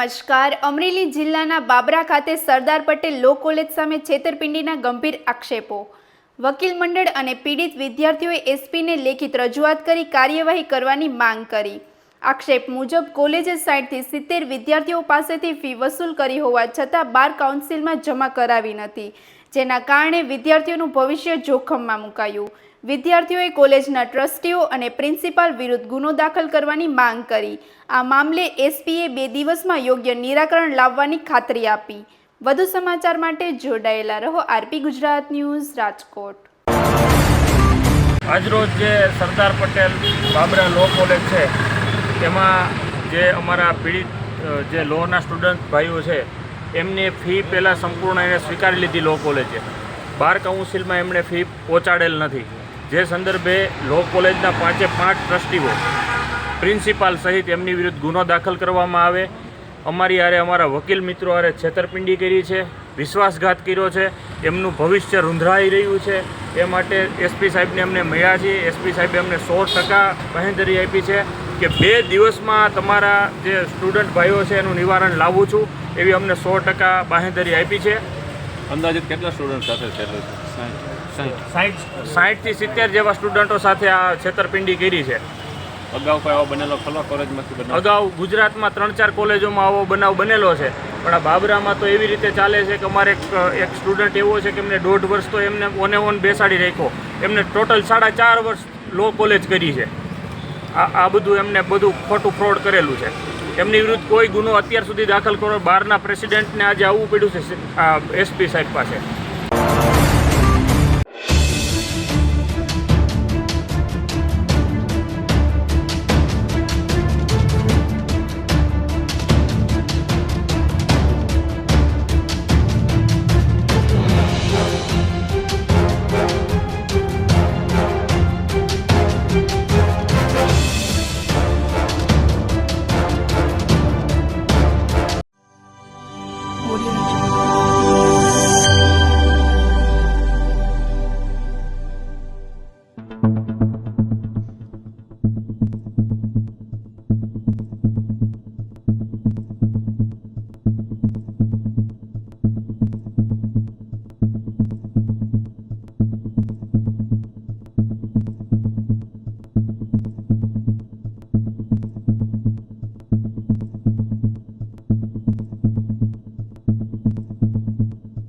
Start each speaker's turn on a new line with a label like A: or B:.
A: નમસ્કાર. અમરેલી જિલ્લાના બાબરા ખાતે સરદાર પટેલ લો કોલેજ સામે છેતરપિંડીના ગંભીર આક્ષેપો. વકીલ મંડળ અને પીડિત વિદ્યાર્થીઓએ એસપીને લેખિત રજૂઆત કરી કાર્યવાહી કરવાની માંગ કરી. આક્ષેપ મુજબ કોલેજે 60 થી 70 વિદ્યાર્થીઓ પાસેથી ફી વસૂલ કરી હોવા છતાં બાર કાઉન્સિલમાં જમા કરાવી નથી, જેના કારણે વિદ્યાર્થીઓનું ભવિષ્ય જોખમમાં મુકાયું. વિદ્યાર્થીઓએ કોલેજના ટ્રસ્ટીઓ અને પ્રિન્સિપાલ વિરુદ્ધ ગુનો દાખલ કરવાની માંગ કરી. આ મામલે એસપીએ 2 દિવસમાં યોગ્ય નિરાકરણ લાવવાની ખાતરી આપી. વધુ સમાચાર માટે જોડાયેલા રહો આરપી ગુજરાત ન્યૂઝ, રાજકોટ.
B: આજરોજ જે સરદાર પટેલ બાબરા લો કોલેજ છે તેમાં જે અમારા પીડિત જે લોના સ્ટુડન્ટ ભાઈઓ છે એમની ફી પહેલાં સંપૂર્ણ એને સ્વીકારી લીધી લો કોલેજે. બાર કાઉન્સિલમાં એમણે ફી પહોંચાડેલ નથી, જે સંદર્ભે લો કોલેજના 5 ટ્રસ્ટીઓ પ્રિન્સિપાલ સહિત એમની વિરુદ્ધ ગુનો દાખલ કરવામાં આવે. અમારી હારે અમારા વકીલ મિત્રો હારે છેતરપિંડી કરી છે, વિશ્વાસઘાત કર્યો છે, એમનું ભવિષ્ય રૂંધરાઈ રહ્યું છે. એ માટે એસપી સાહેબને અમને મળ્યા છીએ. એસપી સાહેબે અમને 100% બાંહેધરી આપી છે કે 2 દિવસમાં તમારા જે સ્ટુડન્ટ ભાઈઓ છે એનું નિવારણ લાવું છું, એવી અમને 100% બાંહેધરી આપી છે.
C: અંદાજિત કેટલા સ્ટુડન્ટ સાથે છે?
B: 60 થી 70 જેવા સ્ટુડન્ટો સાથે આ છેતરપિંડી કરી છે.
C: અગાઉ કોઈ આવો બનેલો ખરો કોલેજમાંથી બનેલો?
B: અગાઉ ગુજરાતમાં 3-4 કોલેજોમાં આવો બનાવ બનેલો છે, પણ આ બાબરામાં તો એવી રીતે ચાલે છે કે અમારે એક સ્ટુડન્ટ એવો છે કે એમને 1.5 વર્ષ તો એમને ઓન બેસાડી રાખ્યો. એમને ટોટલ 4.5 વર્ષ લો કોલેજ કરી છે. આ બધું એમને ખોટું ફ્રોડ કરેલું છે. એમની વિરુદ્ધ કોઈ ગુનો અત્યાર સુધી દાખલ કરો. બહારના પ્રેસિડેન્ટને આજે આવવું પડ્યું છે એસપી સાહેબ પાસે.